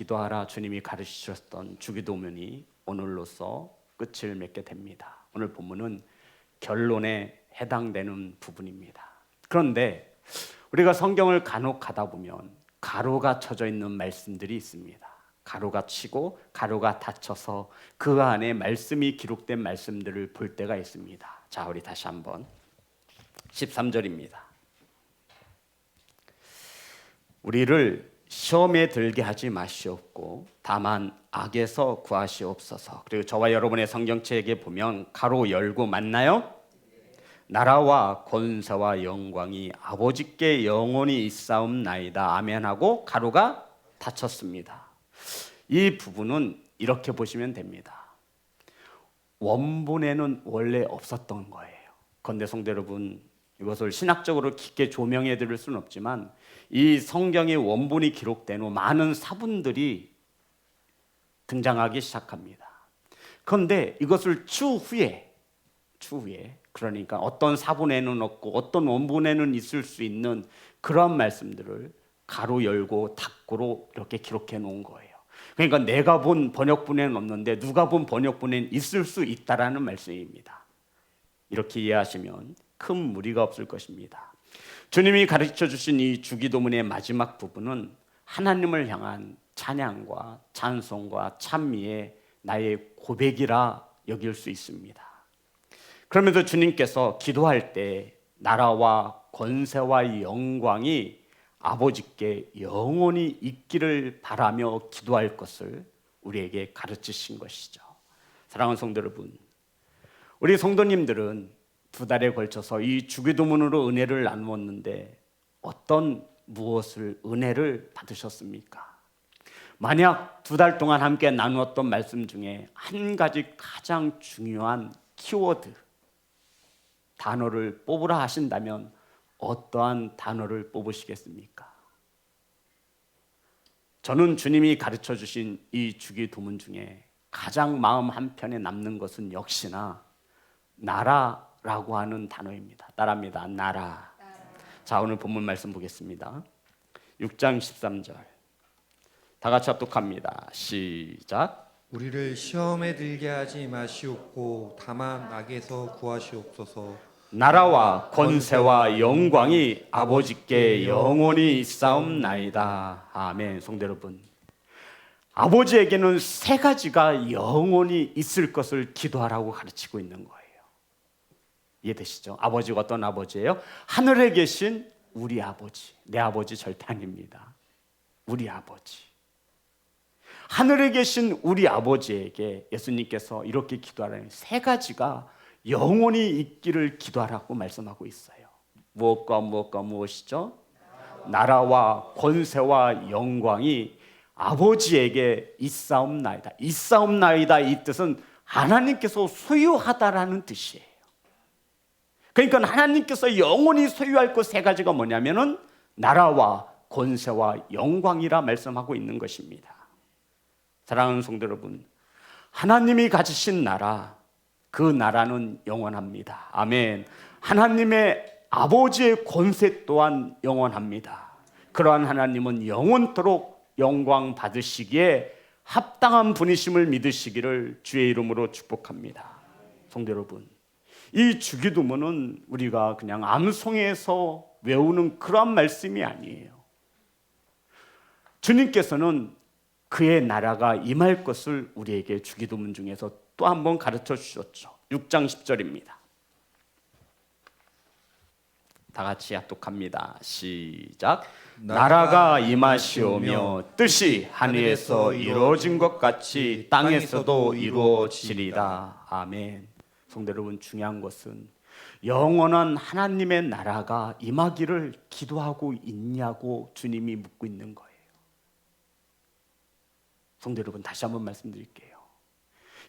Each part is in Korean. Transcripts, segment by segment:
기도하라 주님이 가르치셨던 주기도문이 오늘로써 끝을 맺게 됩니다. 오늘 본문은 결론에 해당되는 부분입니다. 그런데 우리가 성경을 간혹 가다 보면 가로가 쳐져 있는 말씀들이 있습니다. 가로가 치고 가로가 닫혀서 그 안에 말씀이 기록된 말씀들을 볼 때가 있습니다. 자, 우리 다시 한번 13절입니다. 우리를 시험에 들게 하지 마시옵고 다만 악에서 구하시옵소서. 그리고 저와 여러분의 성경책에 보면 가로 열고 맞나요? 나라와 권세와 영광이 아버지께 영원히 있사옵나이다. 아멘하고 가로가 닫혔습니다. 이 부분은 이렇게 보시면 됩니다. 원본에는 원래 없었던 거예요. 그런데 성도 여러분, 이것을 신학적으로 깊게 조명해 드릴 수는 없지만 이 성경의 원본이 기록된 후 많은 사분들이 등장하기 시작합니다. 그런데 이것을 추후에 그러니까 어떤 사본에는 없고 어떤 원본에는 있을 수 있는 그런 말씀들을 가로 열고 닫고로 이렇게 기록해 놓은 거예요. 그러니까 내가 본 번역본에는 없는데 누가 본 번역본에는 있을 수 있다라는 말씀입니다. 이렇게 이해하시면 큰 무리가 없을 것입니다. 주님이 가르쳐 주신 이 주기도문의 마지막 부분은 하나님을 향한 찬양과 찬송과 찬미의 나의 고백이라 여길 수 있습니다. 그러면서 주님께서 기도할 때 나라와 권세와 영광이 아버지께 영원히 있기를 바라며 기도할 것을 우리에게 가르치신 것이죠. 사랑하는 성도 여러분, 우리 성도님들은 2달에 걸쳐서 이 주기도문으로 은혜를 나누었는데 어떤 무엇을 은혜를 받으셨습니까? 만약 2달 동안 함께 나누었던 말씀 중에 한 가지 가장 중요한 키워드, 단어를 뽑으라 하신다면 어떠한 단어를 뽑으시겠습니까? 저는 주님이 가르쳐 주신 이 주기도문 중에 가장 마음 한편에 남는 것은 역시나 나라라고 하는 단어입니다. 따라합니다. 나라. 자, 오늘 본문 말씀 보겠습니다. 6장 13절 다 같이 합독합니다. 시작. 우리를 시험에 들게 하지 마시옵고 다만 악에서 구하시옵소서. 나라와 권세와 영광이 아버지께 영원히 있사옵나이다. 아멘. 성도 여러분, 아버지에게는 3가지가 영원히 있을 것을 기도하라고 가르치고 있는 거예요. 이해되시죠? 아버지가 어떤 아버지예요? 하늘에 계신 우리 아버지. 내 아버지 절대 아닙니다. 우리 아버지. 하늘에 계신 우리 아버지에게 예수님께서 이렇게 기도하라는 3가지가 영원히 있기를 기도하라고 말씀하고 있어요. 무엇과 무엇과 무엇이죠? 나라와 권세와 영광이 아버지에게 있사옵나이다. 있사옵나이다, 이 뜻은 하나님께서 소유하다라는 뜻이에요. 그러니까 하나님께서 영원히 소유할 것 3가지가 뭐냐면은 나라와 권세와 영광이라 말씀하고 있는 것입니다. 사랑하는 성도 여러분, 하나님이 가지신 나라, 그 나라는 영원합니다. 아멘. 하나님의 아버지의 권세 또한 영원합니다. 그러한 하나님은 영원토록 영광 받으시기에 합당한 분이심을 믿으시기를 주의 이름으로 축복합니다. 성도 여러분, 이 주기도문은 우리가 그냥 암송해서 외우는 그런 말씀이 아니에요. 주님께서는 그의 나라가 임할 것을 우리에게 주기도문 중에서 또 한 번 가르쳐 주셨죠. 6장 10절입니다. 다 같이 합독합니다. 시작. 나라가 임하시오며 뜻이 하늘에서 이루어진 것 같이 땅에서도 이루어지리라. 아멘. 성도 여러분, 중요한 것은 영원한 하나님의 나라가 임하기를 기도하고 있냐고 주님이 묻고 있는 거예요. 성도 여러분, 다시 한번 말씀드릴게요.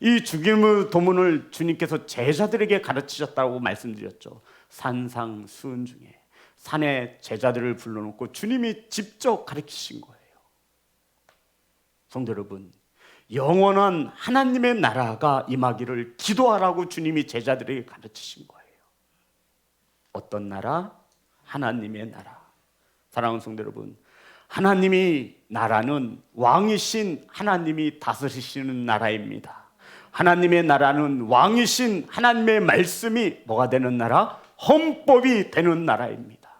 이 주기도문을 주님께서 제자들에게 가르치셨다고 말씀드렸죠. 산상수훈 중에 산에 제자들을 불러놓고 주님이 직접 가르치신 거예요. 성도 여러분, 영원한 하나님의 나라가 임하기를 기도하라고 주님이 제자들에게 가르치신 거예요. 어떤 나라? 하나님의 나라. 사랑하는 성도 여러분, 하나님이 나라는 왕이신 하나님이 다스리시는 나라입니다. 하나님의 나라는 왕이신 하나님의 말씀이 뭐가 되는 나라? 헌법이 되는 나라입니다.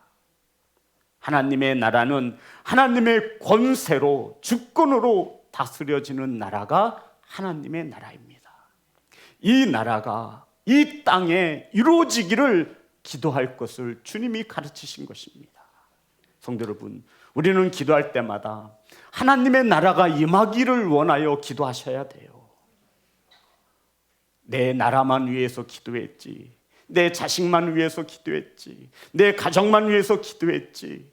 하나님의 나라는 하나님의 권세로 주권으로 다스려지는 나라가 하나님의 나라입니다. 이 나라가 이 땅에 이루어지기를 기도할 것을 주님이 가르치신 것입니다. 성도 여러분, 우리는 기도할 때마다 하나님의 나라가 임하기를 원하여 기도하셔야 돼요. 내 나라만 위해서 기도했지, 내 자식만 위해서 기도했지, 내 가정만 위해서 기도했지.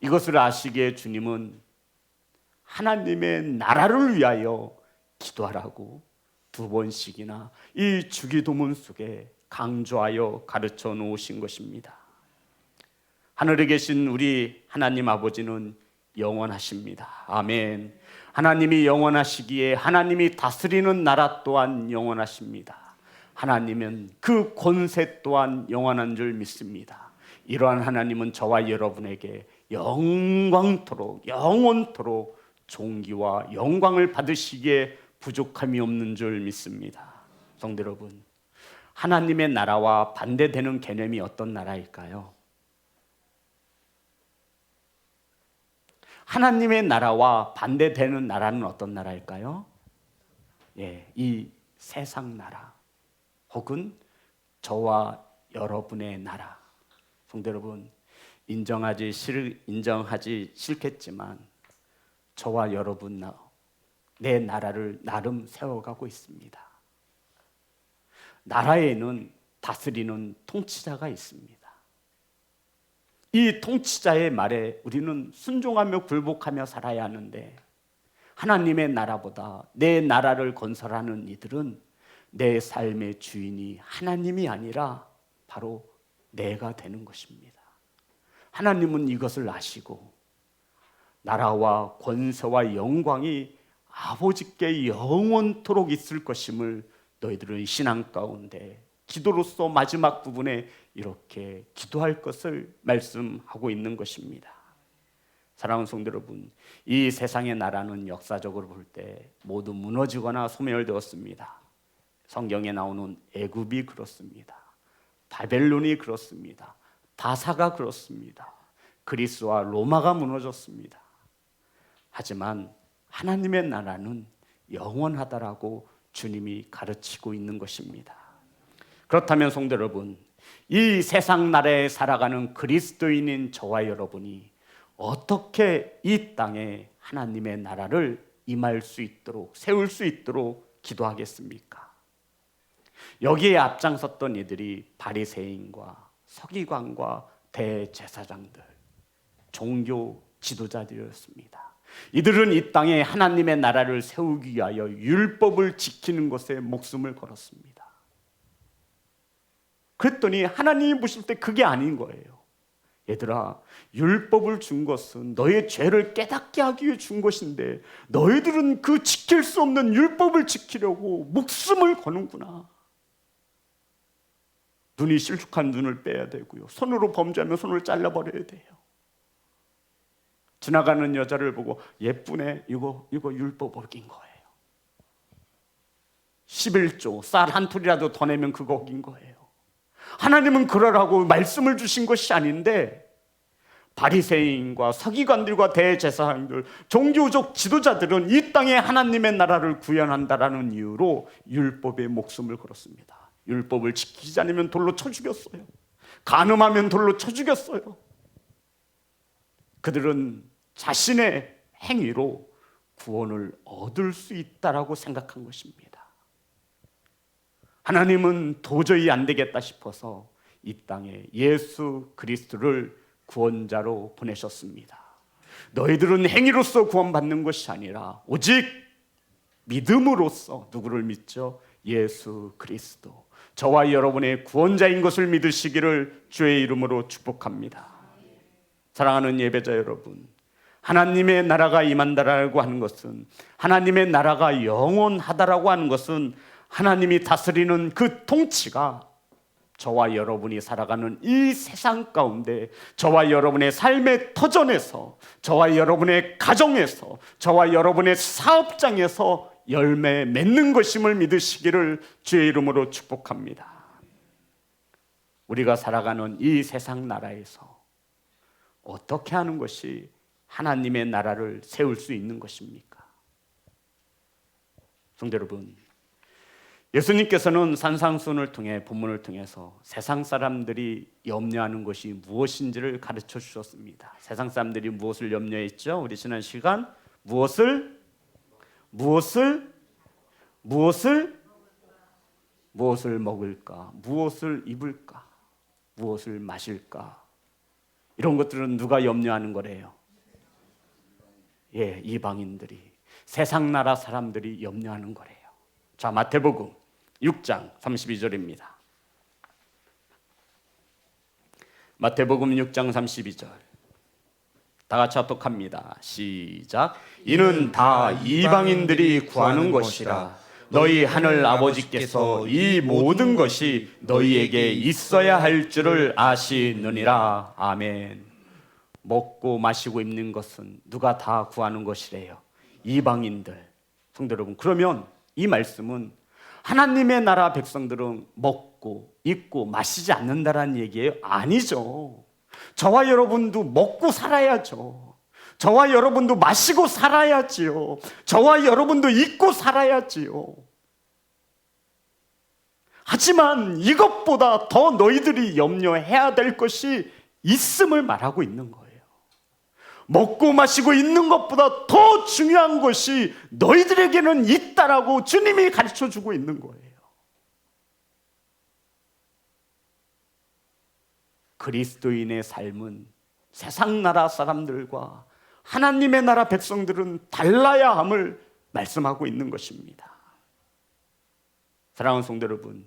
이것을 아시기에 주님은 하나님의 나라를 위하여 기도하라고 2번씩이나 이 주기도문 속에 강조하여 가르쳐 놓으신 것입니다. 하늘에 계신 우리 하나님 아버지는 영원하십니다. 아멘. 하나님이 영원하시기에 하나님이 다스리는 나라 또한 영원하십니다. 하나님은 그 권세 또한 영원한 줄 믿습니다. 이러한 하나님은 저와 여러분에게 영광토록 영원토록 존귀와 영광을 받으시기에 부족함이 없는 줄 믿습니다. 성도 여러분, 하나님의 나라와 반대되는 개념이 어떤 나라일까요? 하나님의 나라와 반대되는 나라는 어떤 나라일까요? 이 세상 나라 혹은 저와 여러분의 나라. 성도 여러분, 인정하지 싫겠지만 저와 여러분 내 나라를 나름 세워가고 있습니다. 나라에는 다스리는 통치자가 있습니다. 이 통치자의 말에 우리는 순종하며 굴복하며 살아야 하는데, 하나님의 나라보다 내 나라를 건설하는 이들은 내 삶의 주인이 하나님이 아니라 바로 내가 되는 것입니다. 하나님은 이것을 아시고 나라와 권세와 영광이 아버지께 영원토록 있을 것임을 너희들은 신앙 가운데 기도로서 마지막 부분에 이렇게 기도할 것을 말씀하고 있는 것입니다. 사랑하는 성도 여러분, 이 세상의 나라는 역사적으로 볼 때 모두 무너지거나 소멸되었습니다. 성경에 나오는 애굽이 그렇습니다. 바벨론이 그렇습니다. 다사가 그렇습니다. 그리스와 로마가 무너졌습니다. 하지만 하나님의 나라는 영원하다라고 주님이 가르치고 있는 것입니다. 그렇다면 성도 여러분, 이 세상 나라에 살아가는 그리스도인인 저와 여러분이 어떻게 이 땅에 하나님의 나라를 임할 수 있도록, 세울 수 있도록 기도하겠습니까? 여기에 앞장섰던 이들이 바리새인과 서기관과 대제사장들, 종교 지도자들이었습니다. 이들은 이 땅에 하나님의 나라를 세우기 위하여 율법을 지키는 것에 목숨을 걸었습니다. 그랬더니 하나님이 보실 때 그게 아닌 거예요. 얘들아, 율법을 준 것은 너의 죄를 깨닫게 하기 위해 준 것인데 너희들은 그 지킬 수 없는 율법을 지키려고 목숨을 거는구나. 눈이 실족한 눈을 빼야 되고요, 손으로 범죄하면 손을 잘라버려야 돼요. 지나가는 여자를 보고 예쁘네, 이거 율법 어긴 거예요. 11조 쌀 한 톨이라도 더 내면 그거 어긴 거예요. 하나님은 그러라고 말씀을 주신 것이 아닌데 바리새인과 서기관들과 대제사장들, 종교적 지도자들은 이 땅에 하나님의 나라를 구현한다라는 이유로 율법에 목숨을 걸었습니다. 율법을 지키지 않으면 돌로 쳐 죽였어요. 간음하면 돌로 쳐 죽였어요. 그들은 자신의 행위로 구원을 얻을 수 있다라고 생각한 것입니다. 하나님은 도저히 안 되겠다 싶어서 이 땅에 예수 그리스도를 구원자로 보내셨습니다. 너희들은 행위로서 구원받는 것이 아니라 오직 믿음으로써, 누구를 믿죠? 예수 그리스도, 저와 여러분의 구원자인 것을 믿으시기를 주의 이름으로 축복합니다. 사랑하는 예배자 여러분, 하나님의 나라가 임한다라고 하는 것은, 하나님의 나라가 영원하다라고 하는 것은 하나님이 다스리는 그 통치가 저와 여러분이 살아가는 이 세상 가운데, 저와 여러분의 삶의 터전에서, 저와 여러분의 가정에서, 저와 여러분의 사업장에서 열매 맺는 것임을 믿으시기를 주의 이름으로 축복합니다. 우리가 살아가는 이 세상 나라에서 어떻게 하는 것이 하나님의 나라를 세울 수 있는 것입니까? 성도 여러분, 예수님께서는 산상수훈을 통해 본문을 통해서 세상 사람들이 염려하는 것이 무엇인지를 가르쳐 주셨습니다. 세상 사람들이 무엇을 염려했죠? 우리 지난 시간 무엇을 먹을까? 무엇을 입을까? 무엇을 마실까? 이런 것들은 누가 염려하는 거래요? 예, 이방인들이, 세상 나라 사람들이 염려하는 거래요. 자, 마태복음 6장 32절입니다. 마태복음 6장 32절. 다 같이 합독합니다. 시작. 이는 다 이방인들이 구하는 것이라. 너희 하늘 아버지께서 이 모든 것이 너희에게 있어야 할 줄을 아시느니라. 아멘. 먹고 마시고 입는 것은 누가 다 구하는 것이래요? 이방인들. 성도 여러분, 그러면 이 말씀은 하나님의 나라 백성들은 먹고 입고 마시지 않는다라는 얘기예요? 아니죠. 저와 여러분도 먹고 살아야죠. 저와 여러분도 마시고 살아야지요. 저와 여러분도 입고 살아야지요. 하지만 이것보다 더 너희들이 염려해야 될 것이 있음을 말하고 있는 거예요. 먹고 마시고 있는 것보다 더 중요한 것이 너희들에게는 있다라고 주님이 가르쳐 주고 있는 거예요. 그리스도인의 삶은 세상 나라 사람들과 하나님의 나라 백성들은 달라야 함을 말씀하고 있는 것입니다. 사랑하는 성도 여러분,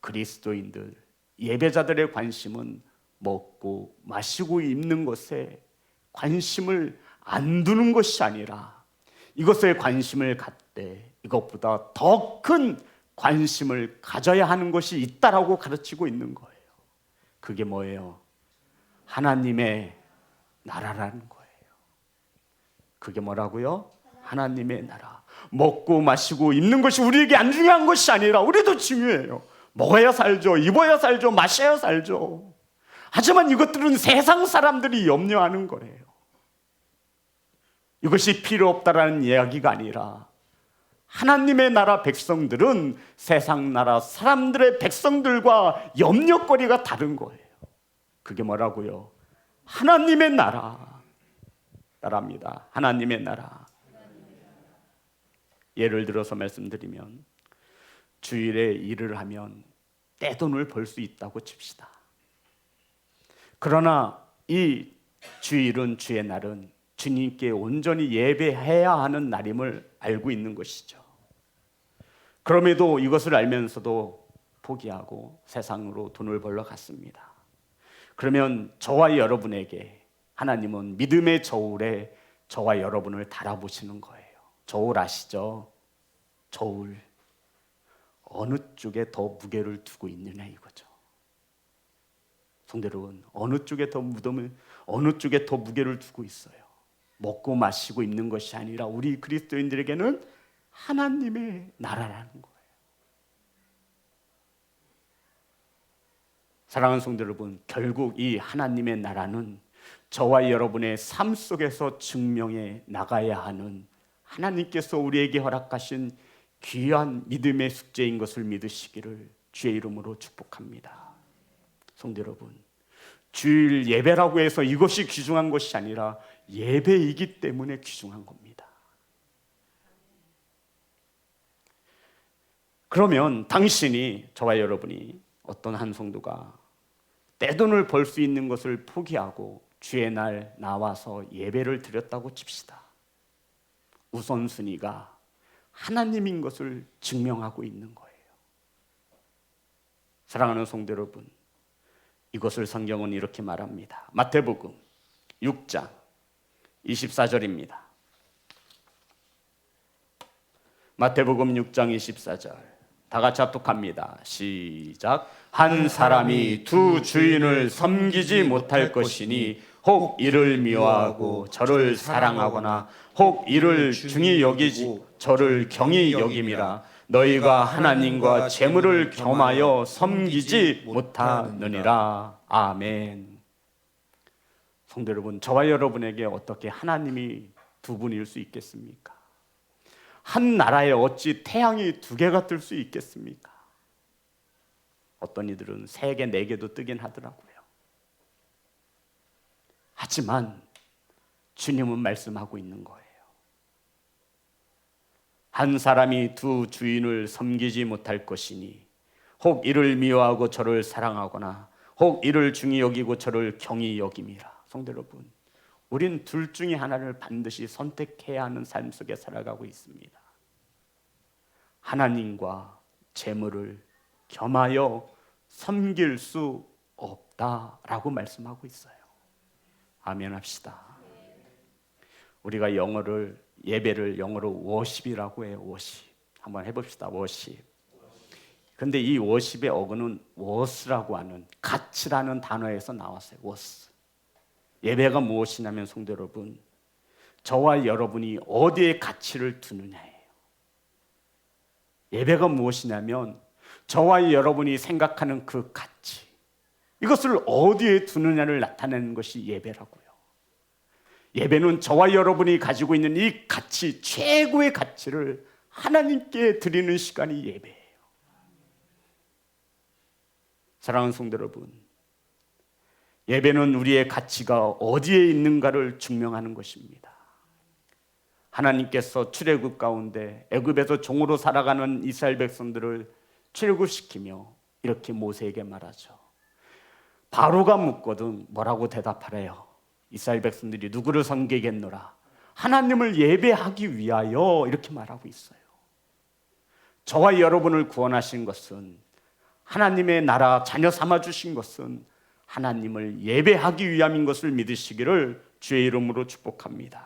그리스도인들, 예배자들의 관심은 먹고 마시고 입는 것에 관심을 안 두는 것이 아니라 이것에 관심을 갖되 이것보다 더 큰 관심을 가져야 하는 것이 있다라고 가르치고 있는 거예요. 그게 뭐예요? 하나님의 나라라는 거예요. 그게 뭐라고요? 하나님의 나라. 먹고 마시고 입는 것이 우리에게 안 중요한 것이 아니라 우리도 중요해요. 먹어야 살죠. 입어야 살죠. 마셔야 살죠. 하지만 이것들은 세상 사람들이 염려하는 거예요. 이것이 필요 없다라는 이야기가 아니라 하나님의 나라 백성들은 세상 나라 사람들의 백성들과 염려거리가 다른 거예요. 그게 뭐라고요? 하나님의 나라입니다. 하나님의 나라. 예를 들어서 말씀드리면 주일에 일을 하면 떼돈을 벌 수 있다고 칩시다. 그러나 이 주일은, 주의 날은 주님께 온전히 예배해야 하는 날임을 알고 있는 것이죠. 그럼에도 이것을 알면서도 포기하고 세상으로 돈을 벌러 갔습니다. 그러면 저와 여러분에게 하나님은 믿음의 저울에 저와 여러분을 달아보시는 거예요. 저울 아시죠? 저울. 어느 쪽에 더 무게를 두고 있느냐 이거죠. 성도 여러분, 어느 쪽에 더 무게를 두고 있어요? 먹고 마시고 입는 것이 아니라 우리 그리스도인들에게는 하나님의 나라라는 거예요. 사랑하는 성도 여러분, 결국 이 하나님의 나라는 저와 여러분의 삶 속에서 증명해 나가야 하는 하나님께서 우리에게 허락하신 귀한 믿음의 숙제인 것을 믿으시기를 주의 이름으로 축복합니다. 성도 여러분, 주일 예배라고 해서 이것이 귀중한 것이 아니라 예배이기 때문에 귀중한 겁니다. 그러면 당신이, 저와 여러분이 어떤 한 성도가 떼돈을 벌 수 있는 것을 포기하고 주의 날 나와서 예배를 드렸다고 칩시다. 우선순위가 하나님인 것을 증명하고 있는 거예요. 사랑하는 성도 여러분, 이것을 성경은 이렇게 말합니다. 마태복음 6장 24절입니다. 마태복음 6장 24절. 다 같이 합독합니다. 시작. 한 사람이 두 주인을 섬기지 못할 것이니 혹 이를 미워하고 저를 사랑하거나 혹 이를 중히 여기지 저를 경히 여김이라. 너희가 하나님과 재물을 겸하여 섬기지 못하느니라. 아멘. 성도 여러분, 저와 여러분에게 어떻게 하나님이 두 분일 수 있겠습니까? 한 나라에 어찌 태양이 두 개가 뜰 수 있겠습니까? 어떤 이들은 3개, 4개도 뜨긴 하더라고요. 하지만 주님은 말씀하고 있는 거예요. 한 사람이 두 주인을 섬기지 못할 것이니 혹 이를 미워하고 저를 사랑하거나 혹 이를 중히 여기고 저를 경히 여김이라. 성도 여러분, 우린 둘 중에 하나를 반드시 선택해야 하는 삶 속에 살아가고 있습니다. 하나님과 재물을 겸하여 섬길 수 없다라고 말씀하고 있어요. 아멘 합시다. 우리가 예배를 영어로 워십이라고 해요. 워십. 한번 해봅시다. 워십. 근데 이 워십의 어근은 워스라고 하는 가치라는 단어에서 나왔어요. 워스. 예배가 무엇이냐면 성도 여러분, 저와 여러분이 어디에 가치를 두느냐예요. 예배가 무엇이냐면 저와 여러분이 생각하는 그 가치, 이것을 어디에 두느냐를 나타내는 것이 예배라고요. 예배는 저와 여러분이 가지고 있는 이 가치, 최고의 가치를 하나님께 드리는 시간이 예배예요. 사랑하는 성도 여러분, 예배는 우리의 가치가 어디에 있는가를 증명하는 것입니다. 하나님께서 출애굽 가운데 애굽에서 종으로 살아가는 이스라엘 백성들을 출애굽시키며 이렇게 모세에게 말하죠. 바로가 묻거든 뭐라고 대답하래요? 이스라엘 백성들이 누구를 섬기겠노라? 하나님을 예배하기 위하여, 이렇게 말하고 있어요. 저와 여러분을 구원하신 것은, 하나님의 나라 자녀 삼아 주신 것은 하나님을 예배하기 위함인 것을 믿으시기를 주의 이름으로 축복합니다.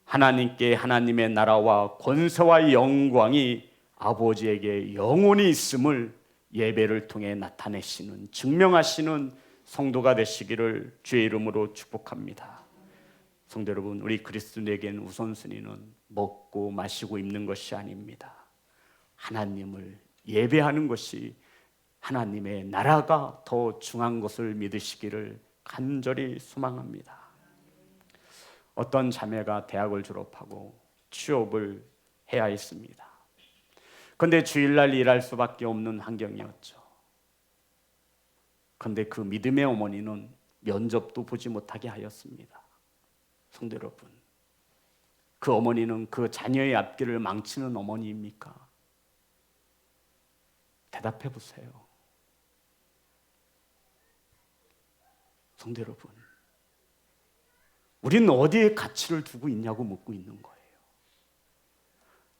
하나님께 하나님의 나라와 권세와 영광이 아버지에게 영원히 있음을 예배를 통해 나타내시는, 증명하시는 성도가 되시기를 주의 이름으로 축복합니다. 성도 여러분, 우리 그리스도인에게는 우선순위는 먹고 마시고 입는 것이 아닙니다. 하나님을 예배하는 것이, 하나님의 나라가 더 중요한 것을 믿으시기를 간절히 소망합니다. 어떤 자매가 대학을 졸업하고 취업을 해야 했습니다. 그런데 주일날 일할 수밖에 없는 환경이었죠. 그런데 그 믿음의 어머니는 면접도 보지 못하게 하였습니다. 성도 여러분, 그 어머니는 그 자녀의 앞길을 망치는 어머니입니까? 대답해 보세요. 성도 여러분, 우리는 어디에 가치를 두고 있냐고 묻고 있는 거예요.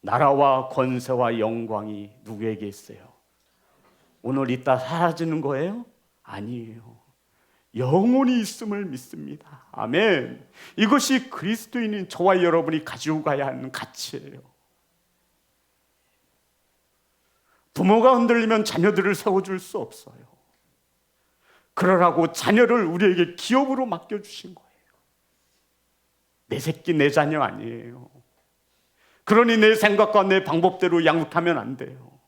나라와 권세와 영광이 누구에게 있어요? 오늘 이따 사라지는 거예요? 아니에요. 영원히 있음을 믿습니다. 아멘. 이것이 그리스도인인 저와 여러분이 가지고 가야 하는 가치예요. 부모가 흔들리면 자녀들을 세워줄 수 없어요. 그러라고 자녀를 우리에게 기업으로 맡겨주신 거예요. 내 새끼 내 자녀 아니에요. 그러니 내 생각과 내 방법대로 양육하면 안 돼요.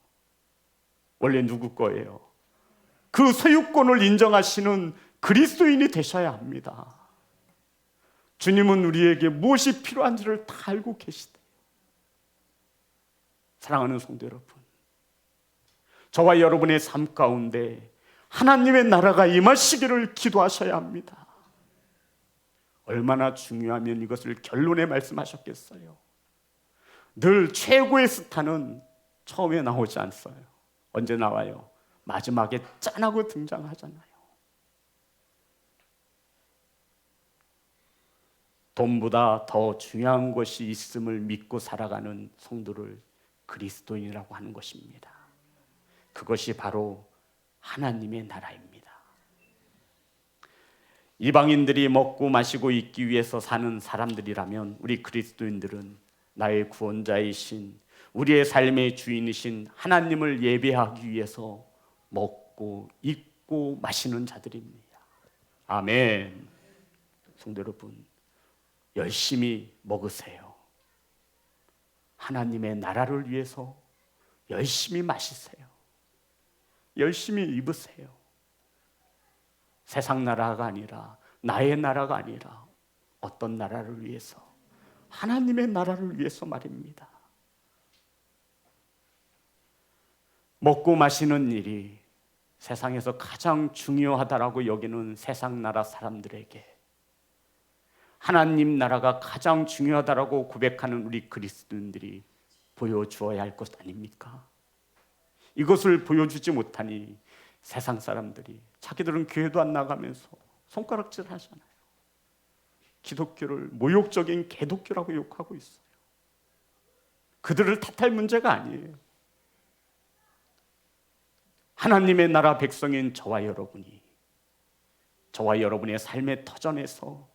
원래 누구 거예요? 그 소유권을 인정하시는 그리스도인이 되셔야 합니다. 주님은 우리에게 무엇이 필요한지를 다 알고 계시대요. 사랑하는 성도 여러분, 저와 여러분의 삶 가운데 하나님의 나라가 임하시기를 기도하셔야 합니다. 얼마나 중요하면 이것을 결론에 말씀하셨겠어요. 늘 최고의 스타는 처음에 나오지 않어요. 언제 나와요? 마지막에 짠하고 등장하잖아요. 돈보다 더 중요한 것이 있음을 믿고 살아가는 성도를 그리스도인이라고 하는 것입니다. 그것이 바로 하나님의 나라입니다. 이방인들이 먹고 마시고 있기 위해서 사는 사람들이라면 우리 그리스도인들은 나의 구원자이신 우리의 삶의 주인이신 하나님을 예배하기 위해서 먹고 입고 마시는 자들입니다. 아멘. 성도 여러분, 열심히 먹으세요. 하나님의 나라를 위해서 열심히 마시세요. 열심히 입으세요. 세상 나라가 아니라, 나의 나라가 아니라 어떤 나라를 위해서? 하나님의 나라를 위해서 말입니다. 먹고 마시는 일이 세상에서 가장 중요하다라고 여기는 세상 나라 사람들에게 하나님 나라가 가장 중요하다라고 고백하는 우리 그리스도인들이 보여주어야 할 것 아닙니까? 이것을 보여주지 못하니 세상 사람들이 자기들은 교회도 안 나가면서 손가락질 하잖아요. 기독교를 모욕적인 개독교라고 욕하고 있어요. 그들을 탓할 문제가 아니에요. 하나님의 나라 백성인 저와 여러분이, 저와 여러분의 삶의 터전에서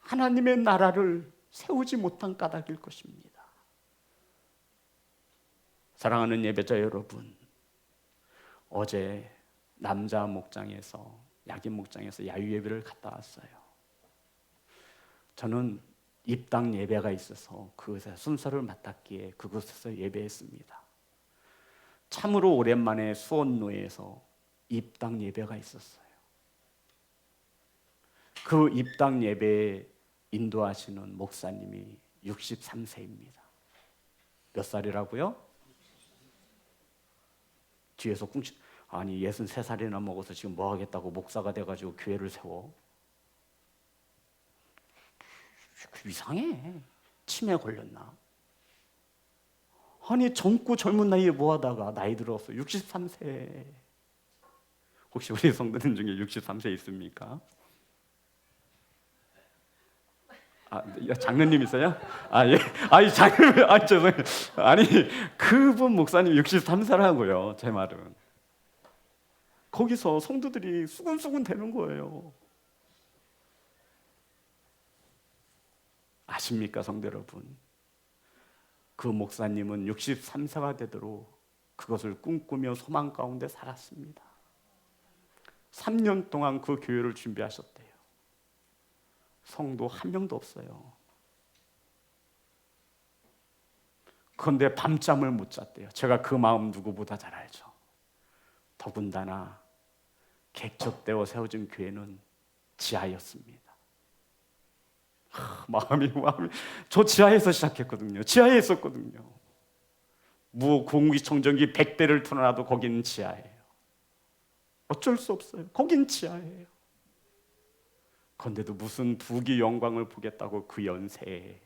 하나님의 나라를 세우지 못한 까닭일 것입니다. 사랑하는 예배자 여러분, 어제 남자 목장에서, 야긴 목장에서 야유 예배를 갔다 왔어요. 저는 입당 예배가 있어서 그것에 순서를 맡았기에 그곳에서 예배했습니다. 참으로 오랜만에 수원로에서 입당 예배가 있었어요. 그 입당 예배에 인도하시는 목사님이 63세입니다. 몇 살이라고요? 뒤에서 꿍치, 아니 63살이나 먹어서 지금 뭐 하겠다고 목사가 돼가지고 교회를 세워? 이상해. 치매 걸렸나? 아니 젊고 젊은 나이에 뭐 하다가 나이 들어서 63세. 혹시 우리 성도님 중에 63세 있습니까? 장로님 있어요? 예. 아니 장로님, 죄송해요. 아니 그분 목사님 63세라고요. 제 말은. 거기서 성도들이 수근수근 되는 거예요. 아십니까, 성도 여러분? 그 목사님은 63세가 되도록 그것을 꿈꾸며 소망 가운데 살았습니다. 3년 동안 그 교회를 준비하셨대요. 성도 한 명도 없어요. 그런데 밤잠을 못 잤대요. 제가 그 마음 누구보다 잘 알죠. 더군다나 객첩되어 세워진 교회는 지하였습니다. 마음이 저 지하에서 시작했거든요. 지하에 있었거든요. 공기청정기 100대를 틀어놔도 거기는 지하예요. 어쩔 수 없어요. 거긴 지하예요. 그런데도 무슨 부귀 영광을 보겠다고 그 연세에,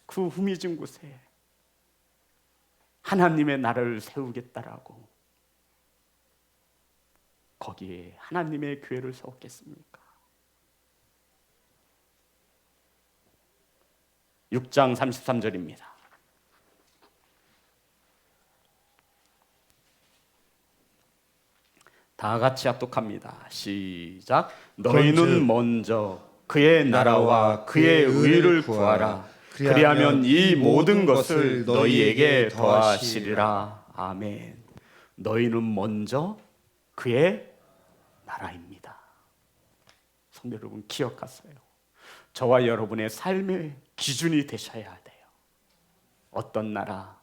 그 후미진 곳에 하나님의 나라를 세우겠다라고 거기에 하나님의 교회를 세웠겠습니까? 6장 33절입니다. 다 같이 합독합니다. 시작. 너희는 먼저 그의 나라와 그의 의를 구하라. 그리하면 이 모든 것을 너희에게 더하시리라. 아멘. 너희는 먼저 그의 나라입니다. 성도 여러분, 기억하세요. 저와 여러분의 삶의 기준이 되셔야 돼요. 어떤 나라?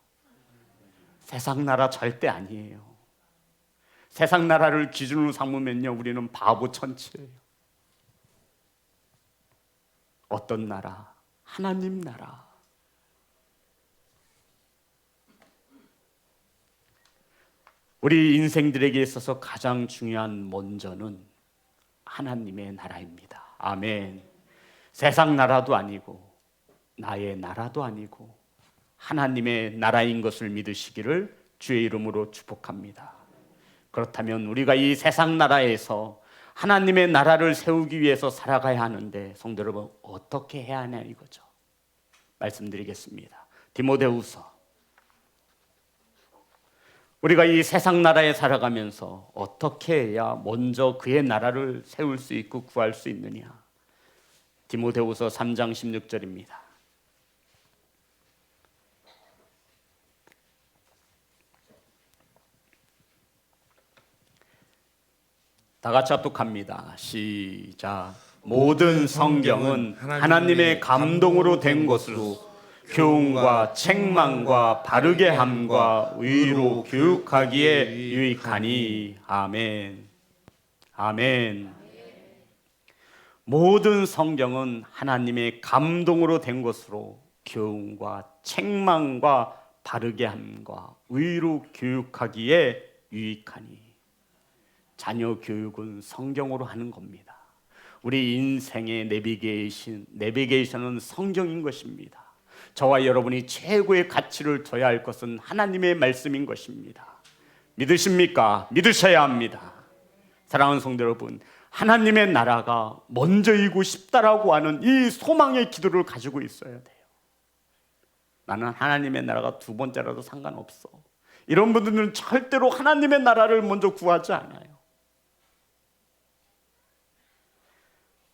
세상 나라 절대 아니에요. 세상 나라를 기준으로 삼으면요, 우리는 바보 천치예요. 어떤 나라? 하나님 나라. 우리 인생들에게 있어서 가장 중요한 먼저는 하나님의 나라입니다. 아멘. 세상 나라도 아니고 나의 나라도 아니고 하나님의 나라인 것을 믿으시기를 주의 이름으로 축복합니다. 그렇다면 우리가 이 세상 나라에서 하나님의 나라를 세우기 위해서 살아가야 하는데, 성도 여러분, 어떻게 해야 하냐 이거죠. 말씀드리겠습니다. 디모데후서. 우리가 이 세상 나라에 살아가면서 어떻게 해야 먼저 그의 나라를 세울 수 있고 구할 수 있느냐. 디모데후서 3장 16절입니다. 다 같이 합독합니다. 시작. 모든 성경은 하나님의 감동으로 된 것으로 교훈과 책망과 바르게 함과 의로 교육하기에 유익하니. 아멘. 아멘. 모든 성경은 하나님의 감동으로 된 것으로 교훈과 책망과 바르게 함과 의로 교육하기에 유익하니. 자녀 교육은 성경으로 하는 겁니다. 우리 인생의 내비게이션은 성경인 것입니다. 저와 여러분이 최고의 가치를 둬야 할 것은 하나님의 말씀인 것입니다. 믿으십니까? 믿으셔야 합니다. 사랑하는 성도 여러분, 하나님의 나라가 먼저이고 싶다라고 하는 이 소망의 기도를 가지고 있어야 돼요. 나는 하나님의 나라가 두 번째라도 상관없어. 이런 분들은 절대로 하나님의 나라를 먼저 구하지 않아요.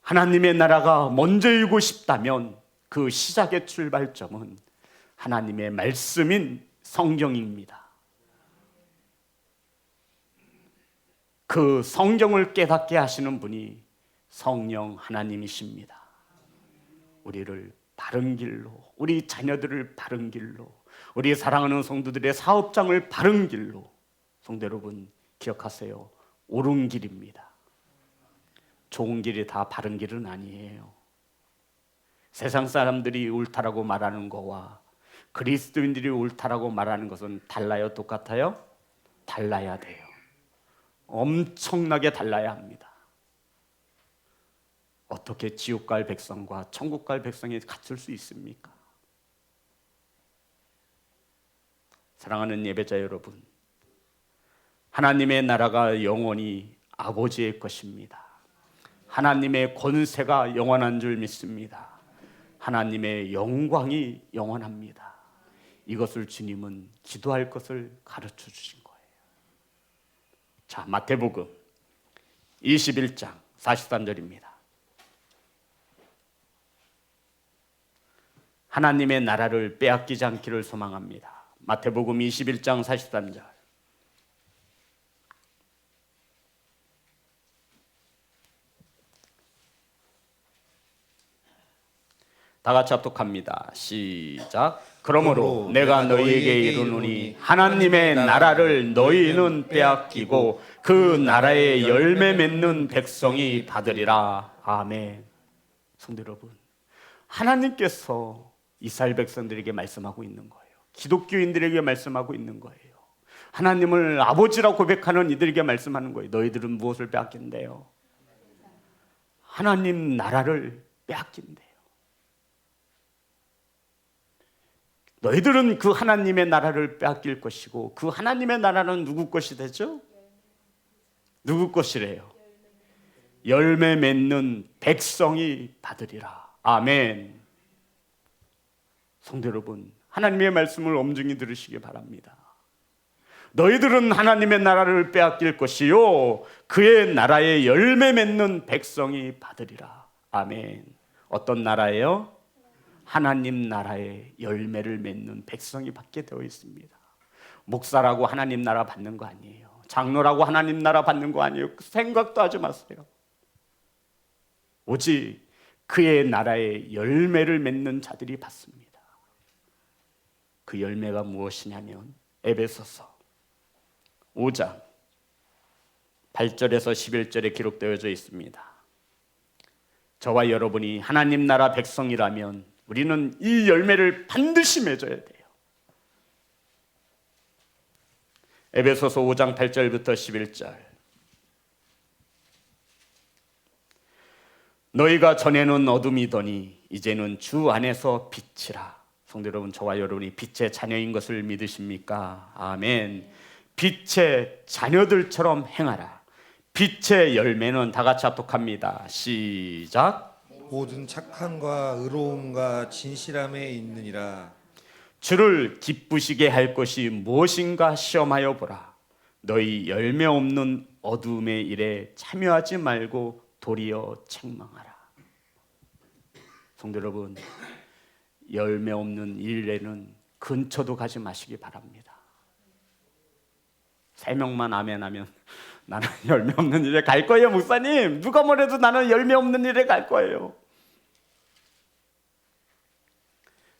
하나님의 나라가 먼저이고 싶다면 그 시작의 출발점은 하나님의 말씀인 성경입니다. 그 성경을 깨닫게 하시는 분이 성령 하나님이십니다. 우리를 바른 길로, 우리 자녀들을 바른 길로, 우리 사랑하는 성도들의 사업장을 바른 길로. 성도 여러분 기억하세요. 옳은 길입니다. 좋은 길이 다 바른 길은 아니에요. 세상 사람들이 옳다라고 말하는 거와 그리스도인들이 옳다라고 말하는 것은 달라요? 똑같아요? 달라야 돼요. 엄청나게 달라야 합니다. 어떻게 지옥 갈 백성과 천국 갈 백성이 같을 수 있습니까? 사랑하는 예배자 여러분, 하나님의 나라가 영원히 아버지의 것입니다. 하나님의 권세가 영원한 줄 믿습니다. 하나님의 영광이 영원합니다. 이것을 주님은 기도할 것을 가르쳐 주신 거예요. 자, 마태복음 21장 43절입니다. 하나님의 나라를 빼앗기지 않기를 소망합니다. 마태복음 21장 43절. 다 같이 합독합니다. 시작. 그러므로 내가 너희에게 이르노니 하나님의 나라를 너희는 빼앗기고 그 나라의 열매 맺는 백성이 받으리라. 아멘. 성도 여러분, 하나님께서 이스라엘 백성들에게 말씀하고 있는 거예요. 기독교인들에게 말씀하고 있는 거예요. 하나님을 아버지라고 고백하는 이들에게 말씀하는 거예요. 너희들은 무엇을 빼앗긴대요? 하나님 나라를 빼앗긴대요. 너희들은 그 하나님의 나라를 빼앗길 것이고 그 하나님의 나라는 누구 것이 되죠? 누구 것이래요? 열매 맺는 백성이 받으리라. 아멘. 성도 여러분, 하나님의 말씀을 엄중히 들으시기 바랍니다. 너희들은 하나님의 나라를 빼앗길 것이요 그의 나라에 열매 맺는 백성이 받으리라. 아멘. 어떤 나라예요? 하나님 나라의 열매를 맺는 백성이 받게 되어 있습니다. 목사라고 하나님 나라 받는 거 아니에요. 장로라고 하나님 나라 받는 거 아니에요. 그 생각도 하지 마세요. 오직 그의 나라의 열매를 맺는 자들이 받습니다. 그 열매가 무엇이냐면 에베소서 5장 8절에서 11절에 기록되어져 있습니다. 저와 여러분이 하나님 나라 백성이라면 우리는 이 열매를 반드시 맺어야 돼요. 에베소서 5장 8절부터 11절. 너희가 전에는 어둠이더니 이제는 주 안에서 빛이라. 성도 여러분, 저와 여러분이 빛의 자녀인 것을 믿으십니까? 아멘. 빛의 자녀들처럼 행하라. 빛의 열매는 다 같이 합독합니다. 시작. 모든 착함과 의로움과 진실함에 있느니라. 주를 기쁘시게 할 것이 무엇인가 시험하여 보라. 너희 열매 없는 어둠의 일에 참여하지 말고 도리어 책망하라. 성도 여러분, 열매 없는 일에는 근처도 가지 마시기 바랍니다. 3명만 아멘하면 나는 열매 없는 일에 갈 거예요, 목사님. 누가 뭐래도 나는 열매 없는 일에 갈 거예요.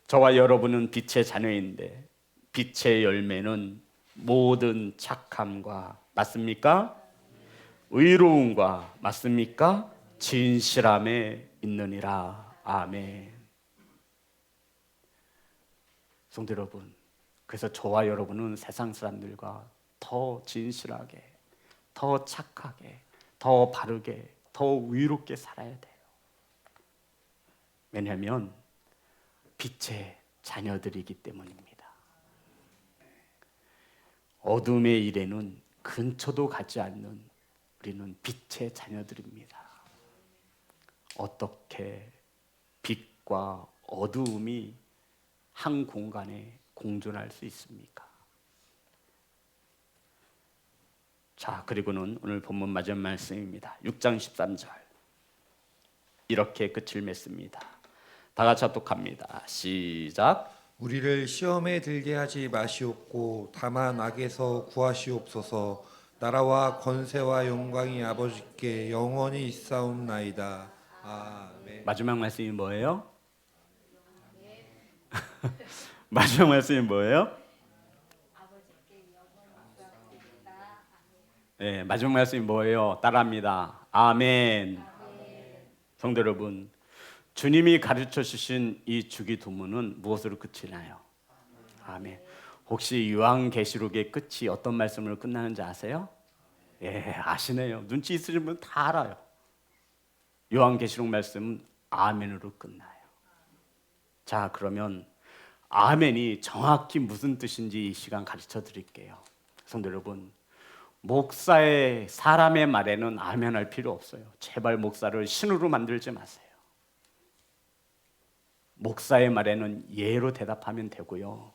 저와 여러분은 빛의 자녀인데 빛의 열매는 모든 착함과 맞습니까? 의로움과 맞습니까? 진실함에 있느니라. 아멘. 성도 여러분, 그래서 저와 여러분은 세상 사람들과 더 진실하게, 더 착하게, 더 바르게, 더 의롭게 살아야 돼요. 왜냐하면 빛의 자녀들이기 때문입니다. 어둠의 일에는 근처도 가지 않는 우리는 빛의 자녀들입니다. 어떻게 빛과 어두움이 한 공간에 공존할 수 있습니까? 자, 그리고는 오늘 본문 마지막 말씀입니다. 6장 13절 이렇게 끝을 맺습니다. 다 같이 합독합니다. 시작. 우리를 시험에 들게 하지 마시옵고 다만 악에서 구하시옵소서. 나라와 권세와 영광이 아버지께 영원히 있사옵나이다. 아멘. 마지막 말씀이 뭐예요? 마지막 말씀이 뭐예요? 네, 마지막 말씀이 뭐예요? 따라합니다. 아멘. 성도 여러분, 주님이 가르쳐 주신 이 주기도문은 무엇으로 끝이 나요? 아멘. 혹시 요한계시록의 끝이 어떤 말씀으로 끝나는지 아세요? 예, 아시네요. 눈치 있으신 분 다 알아요. 요한계시록 말씀은 아멘으로 끝나요. 자, 그러면 아멘이 정확히 무슨 뜻인지 이 시간 가르쳐 드릴게요. 성도 여러분, 목사의 사람의 말에는 아멘할 필요 없어요. 제발 목사를 신으로 만들지 마세요. 목사의 말에는 예로 대답하면 되고요.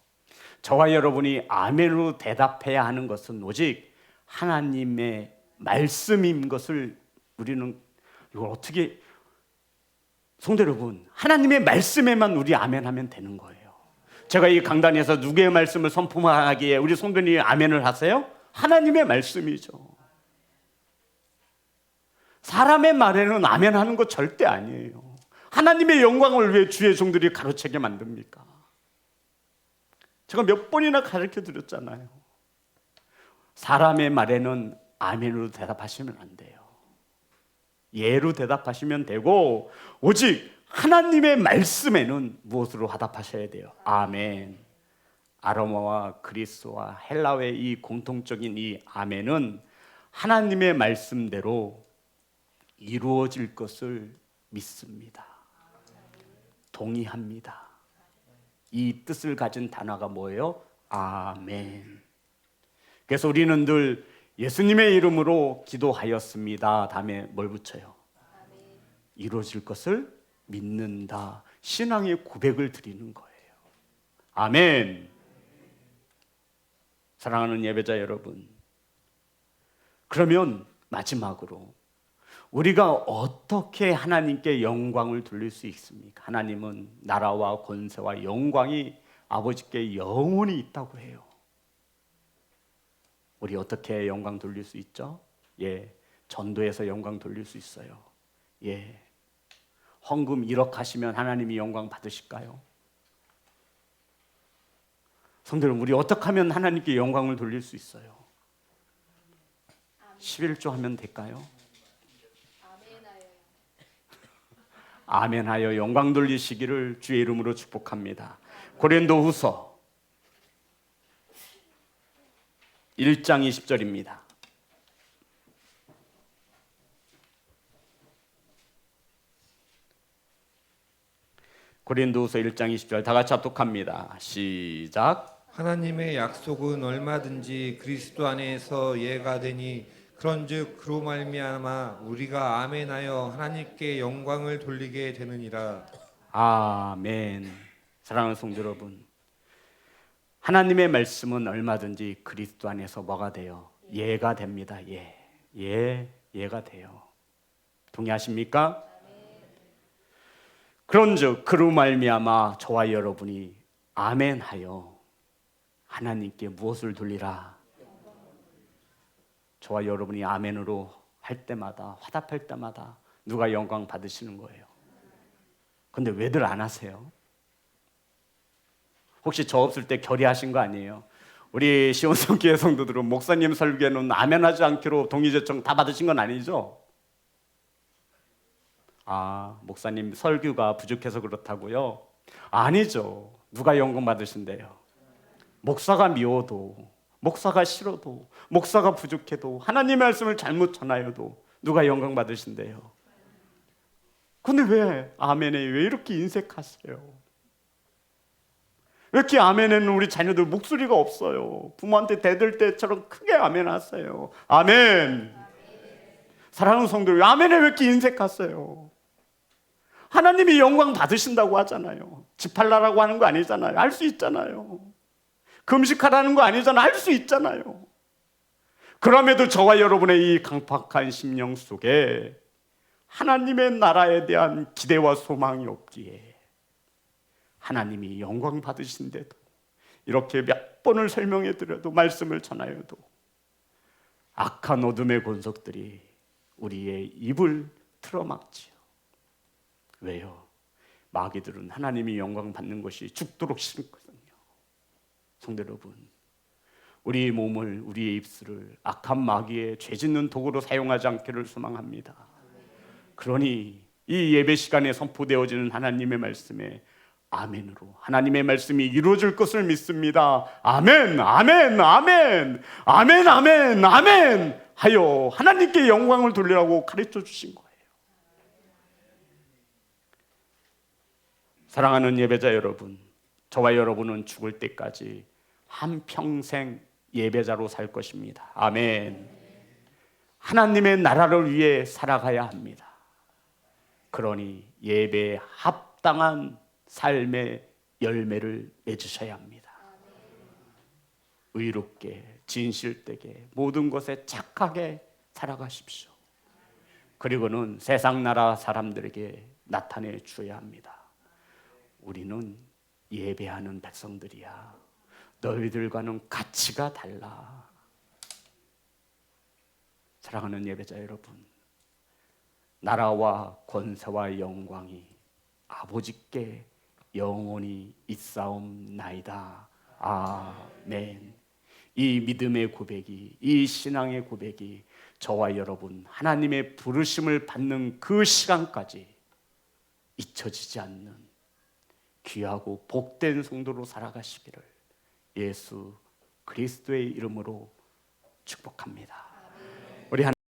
저와 여러분이 아멘으로 대답해야 하는 것은 오직 하나님의 말씀인 것을 우리는 이걸 어떻게 성도 여러분, 하나님의 말씀에만 우리 아멘하면 되는 거예요. 제가 이 강단에서 누구의 말씀을 선포하기에 우리 성도님이 아멘을 하세요? 하나님의 말씀이죠. 사람의 말에는 아멘하는 거 절대 아니에요. 하나님의 영광을 왜 주의 종들이 가로채게 만듭니까? 제가 몇 번이나 가르쳐 드렸잖아요. 사람의 말에는 아멘으로 대답하시면 안 돼요. 예로 대답하시면 되고 오직 하나님의 말씀에는 무엇으로 화답하셔야 돼요? 아멘. 아로마와 그리스와 헬라어의 이 공통적인 이 아멘은 하나님의 말씀대로 이루어질 것을 믿습니다. 동의합니다. 이 뜻을 가진 단어가 뭐예요? 아멘. 그래서 우리는 늘 예수님의 이름으로 기도하였습니다. 다음에 뭘 붙여요? 이루어질 것을 믿는다. 신앙의 고백을 드리는 거예요. 아멘. 사랑하는 예배자 여러분, 그러면 마지막으로 우리가 어떻게 하나님께 영광을 돌릴 수 있습니까? 하나님은 나라와 권세와 영광이 아버지께 영원히 있다고 해요. 우리 어떻게 영광 돌릴 수 있죠? 예, 전도해서 영광 돌릴 수 있어요. 예, 헌금 1억 하시면 하나님이 영광 받으실까요? 성도 여러분, 우리 어떻게 하면 하나님께 영광을 돌릴 수 있어요? 11조 하면 될까요? 아멘하여 영광 돌리시기를 주의 이름으로 축복합니다. 고린도후서 1장 20절입니다. 고린도후서 1장 20절 다 같이 합독합니다. 시작. 하나님의 약속은 얼마든지 그리스도 안에서 예가 되니 그런즉 그로 말미암아 우리가 아멘하여 하나님께 영광을 돌리게 되느니라. 아멘. 사랑하는 성도 여러분, 하나님의 말씀은 얼마든지 그리스도 안에서 뭐가 돼요? 예가 됩니다. 예가 돼요. 동의하십니까? 그런즉 그로 말미암아 저와 여러분이 아멘하여 하나님께 무엇을 돌리라? 저와 여러분이 아멘으로 할 때마다, 화답할 때마다 누가 영광 받으시는 거예요. 근데 왜들 안 하세요? 혹시 저 없을 때 결의하신 거 아니에요? 우리 시온성교회 성도들은 목사님 설교에는 아멘하지 않기로 동의제청 다 받으신 건 아니죠? 아, 목사님 설교가 부족해서 그렇다고요? 아니죠. 누가 영광 받으신대요? 목사가 미워도, 목사가 싫어도, 목사가 부족해도, 하나님의 말씀을 잘못 전하여도 누가 영광 받으신대요? 근데 왜 아멘에 왜 이렇게 인색하세요? 왜 이렇게 아멘에는 우리 자녀들 목소리가 없어요? 부모한테 대들 때처럼 크게 아멘 하세요. 아멘. 사랑하는 성도들, 아멘에 왜 이렇게 인색하세요? 하나님이 영광 받으신다고 하잖아요. 집할라라고 하는 거 아니잖아요. 할 수 있잖아요. 금식하라는 거 아니잖아요. 할 수 있잖아요. 그럼에도 저와 여러분의 이 강팍한 심령 속에 하나님의 나라에 대한 기대와 소망이 없기에 하나님이 영광 받으신데도 이렇게 몇 번을 설명해 드려도 말씀을 전하여도 악한 어둠의 권속들이 우리의 입을 틀어막지요. 왜요? 마귀들은 하나님이 영광 받는 것이 죽도록 싫거든요. 성도 여러분, 우리의 몸을, 우리의 입술을 악한 마귀의 죄짓는 도구로 사용하지 않기를 소망합니다. 그러니 이 예배 시간에 선포되어지는 하나님의 말씀에 아멘으로 하나님의 말씀이 이루어질 것을 믿습니다. 아멘, 아멘, 아멘, 아멘, 아멘, 아멘 하여 하나님께 영광을 돌리라고 가르쳐 주신 거예요. 사랑하는 예배자 여러분, 저와 여러분은 죽을 때까지 한평생 예배자로 살 것입니다. 아멘. 하나님의 나라를 위해 살아가야 합니다. 그러니 예배에 합당한 삶의 열매를 맺으셔야 합니다. 의롭게, 진실되게, 모든 것에 착하게 살아가십시오. 그리고는 세상 나라 사람들에게 나타내 주어야 합니다. 우리는 예배하는 백성들이야. 너희들과는 가치가 달라. 사랑하는 예배자 여러분, 나라와 권세와 영광이 아버지께 영원히 있사옵나이다. 아멘. 이 믿음의 고백이, 이 신앙의 고백이 저와 여러분 하나님의 부르심을 받는 그 시간까지 잊혀지지 않는 귀하고 복된 성도로 살아가시기를 예수 그리스도의 이름으로 축복합니다. 우리